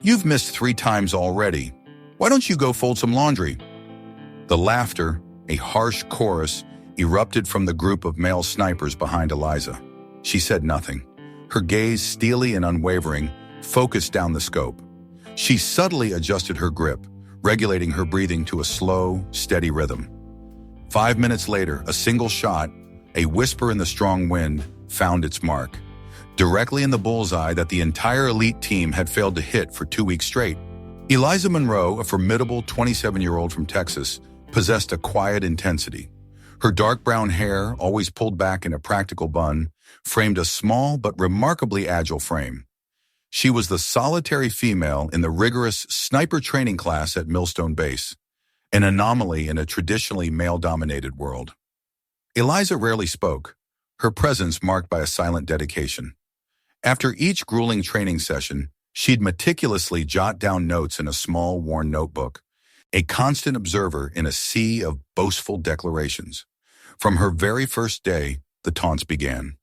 You've missed 3 times already. Why don't you go fold some laundry? The laughter, a harsh chorus, erupted from the group of male snipers behind Eliza. She said nothing. Her gaze, steely and unwavering, focused down the scope. She subtly adjusted her grip, regulating her breathing to a slow, steady rhythm. 5 minutes later, a single shot, a whisper in the strong wind, found its mark, directly in the bullseye that the entire elite team had failed to hit for 2 weeks straight. Eliza Monroe, a formidable 27-year-old from Texas, possessed a quiet intensity. Her dark brown hair, always pulled back in a practical bun, framed a small but remarkably agile frame. She was the solitary female in the rigorous sniper training class at Millstone Base, an anomaly in a traditionally male-dominated world. Eliza rarely spoke, her presence marked by a silent dedication. After each grueling training session, she'd meticulously jot down notes in a small, worn notebook, a constant observer in a sea of boastful declarations. From her very first day, the taunts began.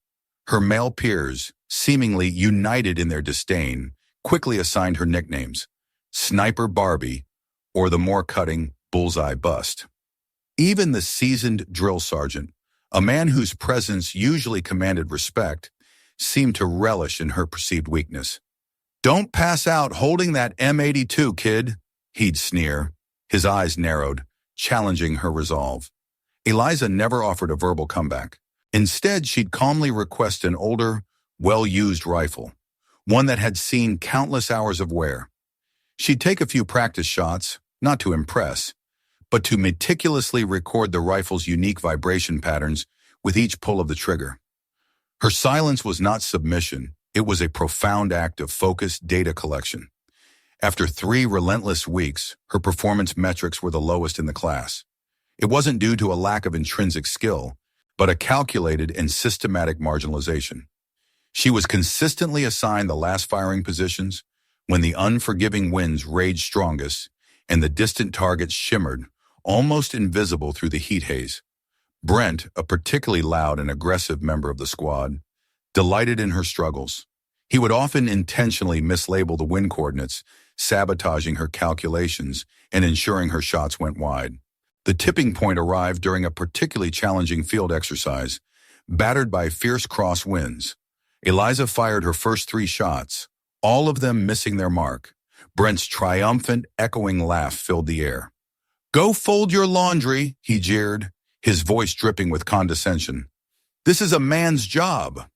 Her male peers, seemingly united in their disdain, quickly assigned her nicknames, Sniper Barbie, or the more cutting Bullseye Bust. Even the seasoned drill sergeant, a man whose presence usually commanded respect, seemed to relish in her perceived weakness. "Don't pass out holding that M82, kid," he'd sneer, his eyes narrowed, challenging her resolve. Eliza never offered a verbal comeback. Instead, she'd calmly request an older, well-used rifle, one that had seen countless hours of wear. She'd take a few practice shots, not to impress, but to meticulously record the rifle's unique vibration patterns with each pull of the trigger. Her silence was not submission, it was a profound act of focused data collection. After 3 relentless weeks, her performance metrics were the lowest in the class. It wasn't due to a lack of intrinsic skill, but a calculated and systematic marginalization. She was consistently assigned the last firing positions when the unforgiving winds raged strongest and the distant targets shimmered, almost invisible through the heat haze. Brent, a particularly loud and aggressive member of the squad, delighted in her struggles. He would often intentionally mislabel the wind coordinates, sabotaging her calculations and ensuring her shots went wide. The tipping point arrived during a particularly challenging field exercise, battered by fierce cross winds. Eliza fired her first 3 shots, all of them missing their mark. Brent's triumphant, echoing laugh filled the air. "Go fold your laundry," he jeered, his voice dripping with condescension. "This is a man's job."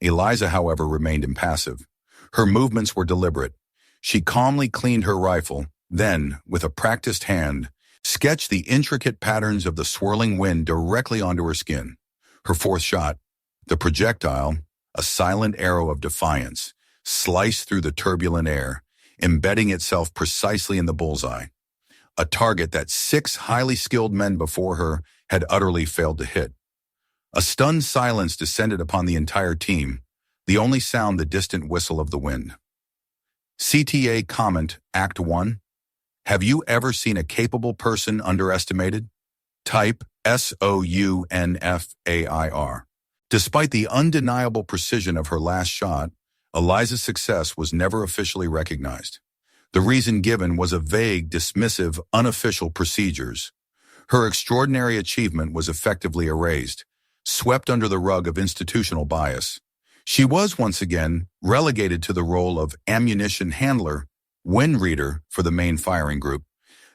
Eliza, however, remained impassive. Her movements were deliberate. She calmly cleaned her rifle, then, with a practiced hand, sketched the intricate patterns of the swirling wind directly onto her skin. Her 4th shot, the projectile, a silent arrow of defiance, sliced through the turbulent air, embedding itself precisely in the bullseye, a target that 6 highly skilled men before her had utterly failed to hit. A stunned silence descended upon the entire team, the only sound the distant whistle of the wind. CTA comment, Act 1. Have you ever seen a capable person underestimated? Type SOUNFAIR. Despite the undeniable precision of her last shot, Eliza's success was never officially recognized. The reason given was a vague, dismissive, unofficial procedures. Her extraordinary achievement was effectively erased, swept under the rug of institutional bias. She was once again relegated to the role of ammunition handler, wind reader for the main firing group,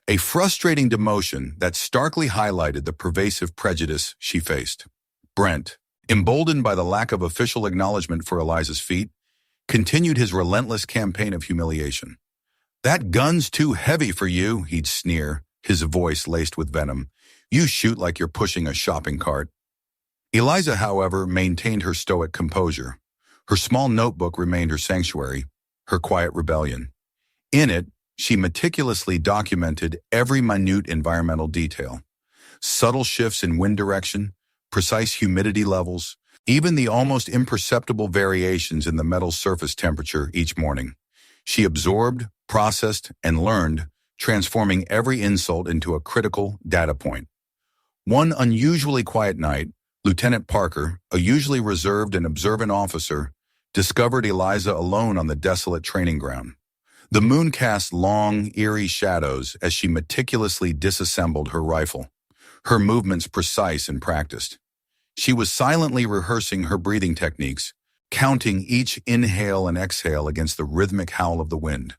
a frustrating demotion that starkly highlighted the pervasive prejudice she faced. Brent, emboldened by the lack of official acknowledgement for Eliza's feat, continued his relentless campaign of humiliation. "That gun's too heavy for you," he'd sneer, his voice laced with venom. "You shoot like you're pushing a shopping cart." Eliza, however, maintained her stoic composure. Her small notebook remained her sanctuary, her quiet rebellion. In it, she meticulously documented every minute environmental detail. Subtle shifts in wind direction, precise humidity levels, even the almost imperceptible variations in the metal's surface temperature each morning. She absorbed, processed, and learned, transforming every insult into a critical data point. One unusually quiet night, Lieutenant Parker, a usually reserved and observant officer, discovered Eliza alone on the desolate training ground. The moon cast long, eerie shadows as she meticulously disassembled her rifle, her movements precise and practiced. She was silently rehearsing her breathing techniques, counting each inhale and exhale against the rhythmic howl of the wind.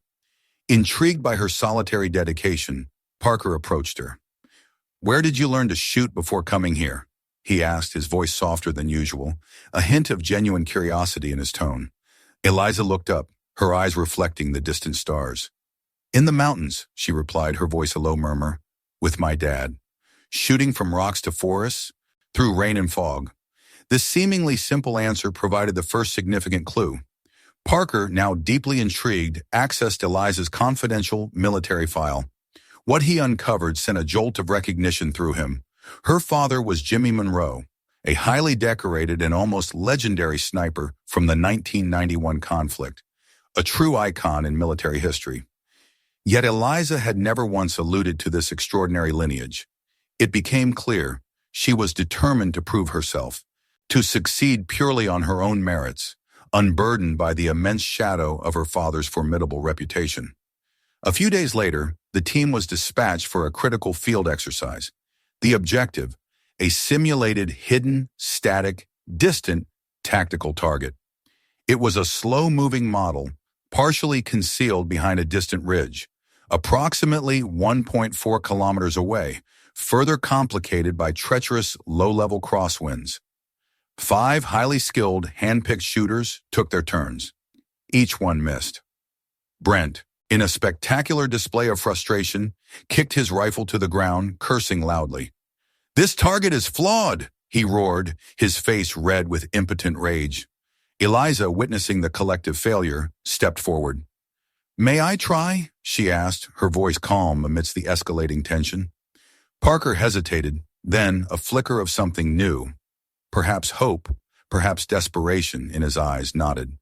Intrigued by her solitary dedication, Parker approached her. "Where did you learn to shoot before coming here?" he asked, his voice softer than usual, a hint of genuine curiosity in his tone. Eliza looked up, her eyes reflecting the distant stars. "In the mountains," she replied, her voice a low murmur. "With my dad. Shooting from rocks to forests, through rain and fog." This seemingly simple answer provided the first significant clue. Parker, now deeply intrigued, accessed Eliza's confidential military file. What he uncovered sent a jolt of recognition through him. Her father was Jimmy Monroe, a highly decorated and almost legendary sniper from the 1991 conflict, a true icon in military history. Yet Eliza had never once alluded to this extraordinary lineage. It became clear she was determined to prove herself, to succeed purely on her own merits, unburdened by the immense shadow of her father's formidable reputation. A few days later, the team was dispatched for a critical field exercise. The objective, a simulated, hidden, static, distant, tactical target. It was a slow-moving model, partially concealed behind a distant ridge, approximately 1.4 kilometers away, further complicated by treacherous low-level crosswinds. 5 highly skilled, hand-picked shooters took their turns. Each one missed. Brent, in a spectacular display of frustration, kicked his rifle to the ground, cursing loudly. "This target is flawed," he roared, his face red with impotent rage. Eliza, witnessing the collective failure, stepped forward. "May I try?" she asked, her voice calm amidst the escalating tension. Parker hesitated, then a flicker of something new, perhaps hope, perhaps desperation, in his eyes, nodded.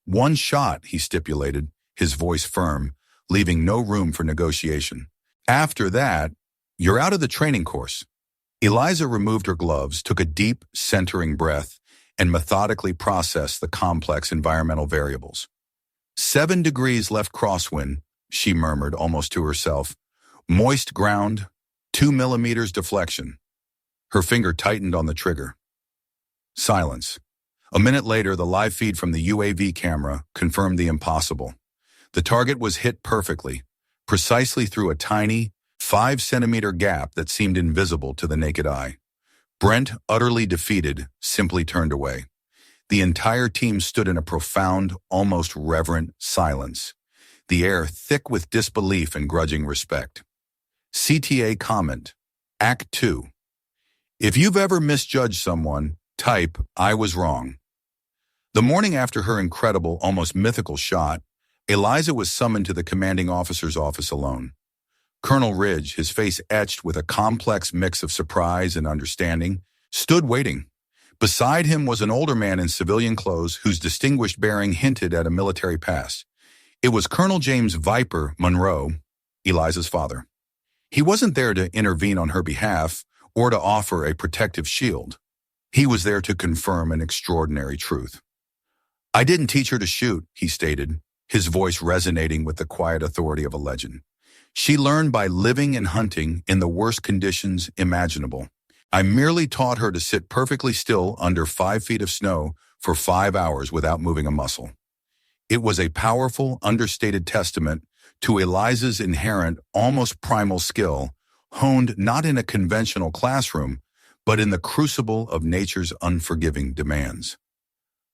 "One shot," he stipulated, his voice firm, leaving no room for negotiation. "After that, you're out of the training course." Eliza removed her gloves, took a deep, centering breath, and methodically processed the complex environmental variables. 7 degrees left crosswind, she murmured almost to herself. Moist ground, 2 millimeters deflection. Her finger tightened on the trigger. Silence. A minute later, the live feed from the UAV camera confirmed the impossible. The target was hit perfectly, precisely through a tiny, 5-centimeter gap that seemed invisible to the naked eye. Brent, utterly defeated, simply turned away. The entire team stood in a profound, almost reverent silence, the air thick with disbelief and grudging respect. CTA comment, Act 2. If you've ever misjudged someone, type, "I was wrong." The morning after her incredible, almost mythical shot, Eliza was summoned to the commanding officer's office alone. Colonel Ridge, his face etched with a complex mix of surprise and understanding, stood waiting. Beside him was an older man in civilian clothes whose distinguished bearing hinted at a military past. It was Colonel James Viper Monroe, Eliza's father. He wasn't there to intervene on her behalf or to offer a protective shield. He was there to confirm an extraordinary truth. "I didn't teach her to shoot," he stated, his voice resonating with the quiet authority of a legend. "She learned by living and hunting in the worst conditions imaginable. I merely taught her to sit perfectly still under 5 feet of snow for 5 hours without moving a muscle." It was a powerful, understated testament to Eliza's inherent, almost primal skill, honed not in a conventional classroom, but in the crucible of nature's unforgiving demands.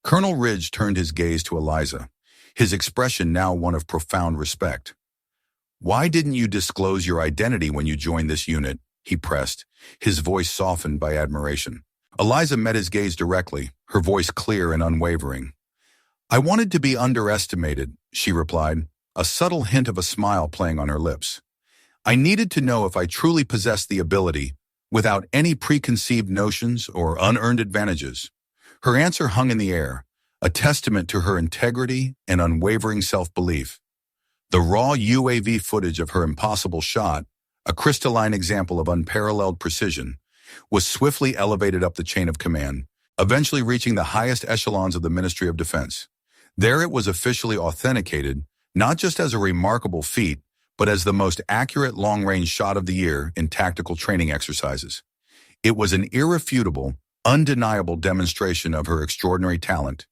Colonel Ridge turned his gaze to Eliza, his expression now one of profound respect. "Why didn't you disclose your identity when you joined this unit?" he pressed, his voice softened by admiration. Eliza met his gaze directly, her voice clear and unwavering. "I wanted to be underestimated," she replied, a subtle hint of a smile playing on her lips. "I needed to know if I truly possessed the ability, without any preconceived notions or unearned advantages." Her answer hung in the air, a testament to her integrity and unwavering self-belief. The raw UAV footage of her impossible shot, a crystalline example of unparalleled precision, was swiftly elevated up the chain of command, eventually reaching the highest echelons of the Ministry of Defense. There it was officially authenticated, not just as a remarkable feat, but as the most accurate long-range shot of the year in tactical training exercises. It was an irrefutable, undeniable demonstration of her extraordinary talent,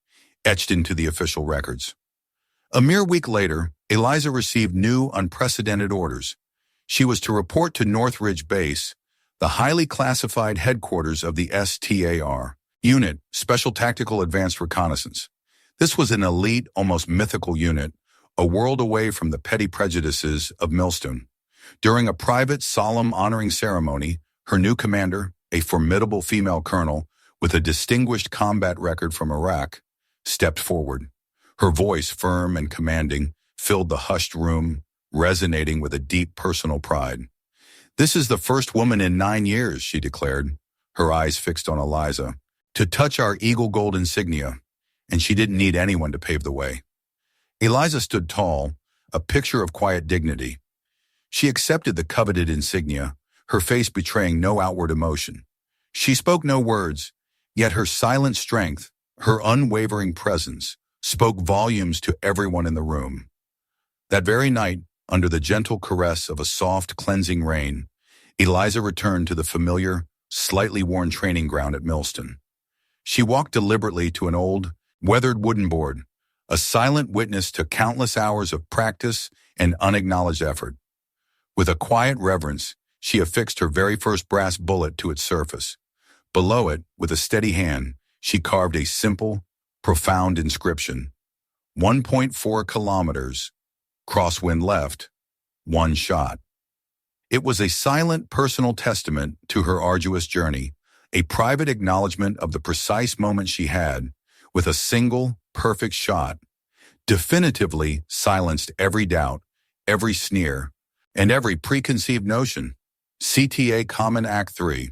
etched into the official records. A mere week later, Eliza received new, unprecedented orders. She was to report to Northridge Base, the highly classified headquarters of the STAR unit, Special Tactical Advanced Reconnaissance. This was an elite, almost mythical unit, a world away from the petty prejudices of Millstone. During a private, solemn honoring ceremony, her new commander, a formidable female colonel with a distinguished combat record from Iraq, stepped forward. Her voice, firm and commanding, filled the hushed room, resonating with a deep personal pride. "This is the first woman in 9 years," she declared, her eyes fixed on Eliza, "to touch our eagle gold insignia," and she didn't need anyone to pave the way. Eliza stood tall, a picture of quiet dignity. She accepted the coveted insignia, her face betraying no outward emotion. She spoke no words, yet her silent strength, her unwavering presence, spoke volumes to everyone in the room. That very night, under the gentle caress of a soft, cleansing rain, Eliza returned to the familiar, slightly worn training ground at Millstone. She walked deliberately to an old, weathered wooden board, a silent witness to countless hours of practice and unacknowledged effort. With a quiet reverence, she affixed her very first brass bullet to its surface. Below it, with a steady hand, she carved a simple, profound inscription: 1.4 kilometers, crosswind left, 1 shot. It was a silent personal testament to her arduous journey, a private acknowledgement of the precise moment she had, with a single, perfect shot, definitively silenced every doubt, every sneer, and every preconceived notion. CTA Common Act 3.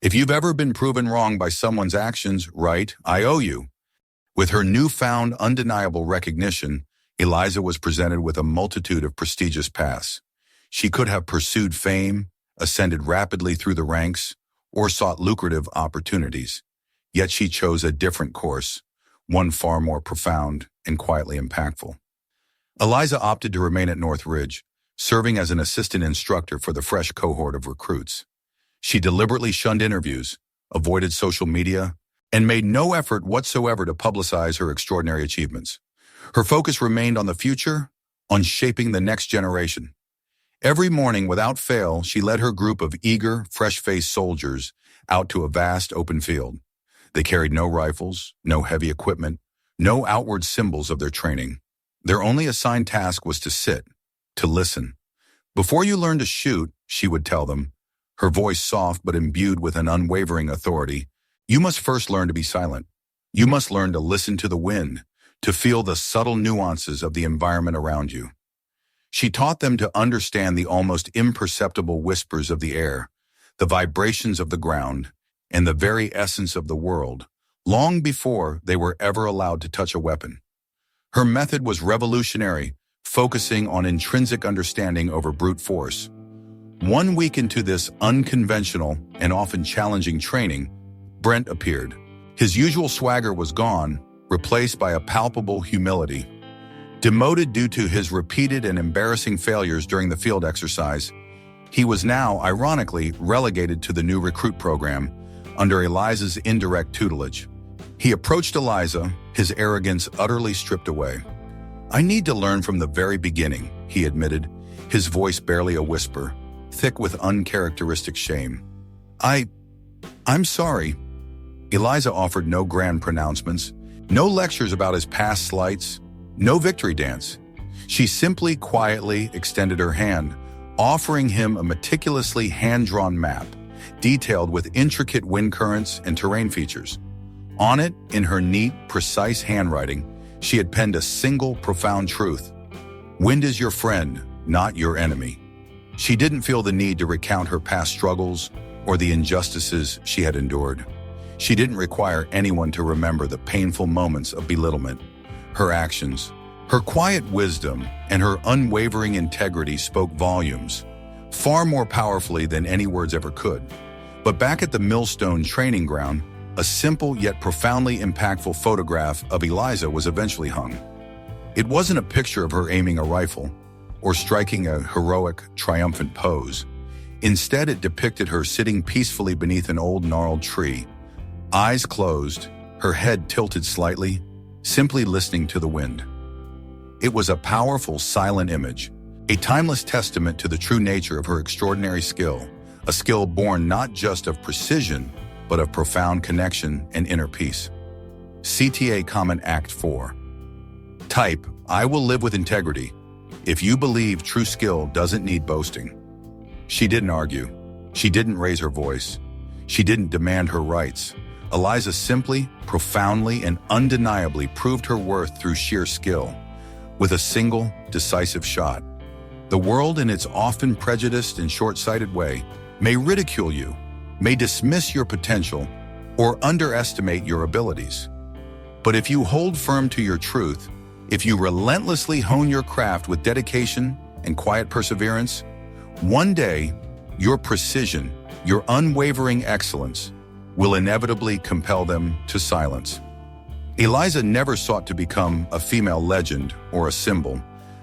If you've ever been proven wrong by someone's actions, right, I owe you. With her newfound undeniable recognition, Eliza was presented with a multitude of prestigious paths. She could have pursued fame, ascended rapidly through the ranks, or sought lucrative opportunities. Yet she chose a different course, one far more profound and quietly impactful. Eliza opted to remain at Northridge, serving as an assistant instructor for the fresh cohort of recruits. She deliberately shunned interviews, avoided social media, and made no effort whatsoever to publicize her extraordinary achievements. Her focus remained on the future, on shaping the next generation. Every morning, without fail, she led her group of eager, fresh-faced soldiers out to a vast open field. They carried no rifles, no heavy equipment, no outward symbols of their training. Their only assigned task was to sit, to listen. "Before you learn to shoot," she would tell them, her voice soft but imbued with an unwavering authority, "you must first learn to be silent. You must learn to listen to the wind, to feel the subtle nuances of the environment around you." She taught them to understand the almost imperceptible whispers of the air, the vibrations of the ground, and the very essence of the world, long before they were ever allowed to touch a weapon. Her method was revolutionary, focusing on intrinsic understanding over brute force. 1 week into this unconventional and often challenging training, Brent appeared. His usual swagger was gone, replaced by a palpable humility. Demoted due to his repeated and embarrassing failures during the field exercise, he was now, ironically, relegated to the new recruit program under Eliza's indirect tutelage. He approached Eliza, his arrogance utterly stripped away. "I need to learn from the very beginning," he admitted, his voice barely a whisper, thick with uncharacteristic shame. I'm sorry." Eliza offered no grand pronouncements, no lectures about his past slights, no victory dance. She simply quietly extended her hand, offering him a meticulously hand-drawn map, detailed with intricate wind currents and terrain features. On it, in her neat, precise handwriting, she had penned a single profound truth: "Wind is your friend, not your enemy." She didn't feel the need to recount her past struggles or the injustices she had endured. She didn't require anyone to remember the painful moments of belittlement. Her actions, her quiet wisdom, and her unwavering integrity spoke volumes, far more powerfully than any words ever could. But back at the Millstone training ground, a simple yet profoundly impactful photograph of Eliza was eventually hung. It wasn't a picture of her aiming a rifle or striking a heroic, triumphant pose. Instead, it depicted her sitting peacefully beneath an old gnarled tree, eyes closed, her head tilted slightly, simply listening to the wind. It was a powerful, silent image, a timeless testament to the true nature of her extraordinary skill, a skill born not just of precision, but of profound connection and inner peace. CTA Comment Act 4. Type, I will live with integrity. If you believe true skill doesn't need boasting. She didn't argue. She didn't raise her voice. She didn't demand her rights. Eliza simply, profoundly, and undeniably proved her worth through sheer skill, with a single, decisive shot. The world, in its often prejudiced and short-sighted way, may ridicule you, may dismiss your potential, or underestimate your abilities. But if you hold firm to your truth, if you relentlessly hone your craft with dedication and quiet perseverance, one day, your precision, your unwavering excellence, will inevitably compel them to silence. Eliza never sought to become a female legend or a symbol.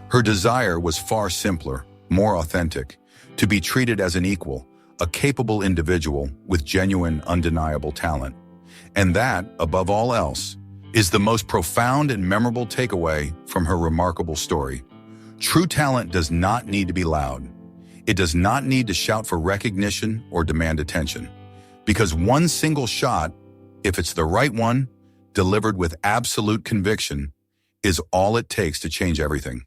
Her desire was far simpler, more authentic, to be treated as an equal, a capable individual with genuine, undeniable talent. And that, above all else, is the most profound and memorable takeaway from her remarkable story. True talent does not need to be loud. It does not need to shout for recognition or demand attention. Because one single shot, if it's the right one, delivered with absolute conviction, is all it takes to change everything.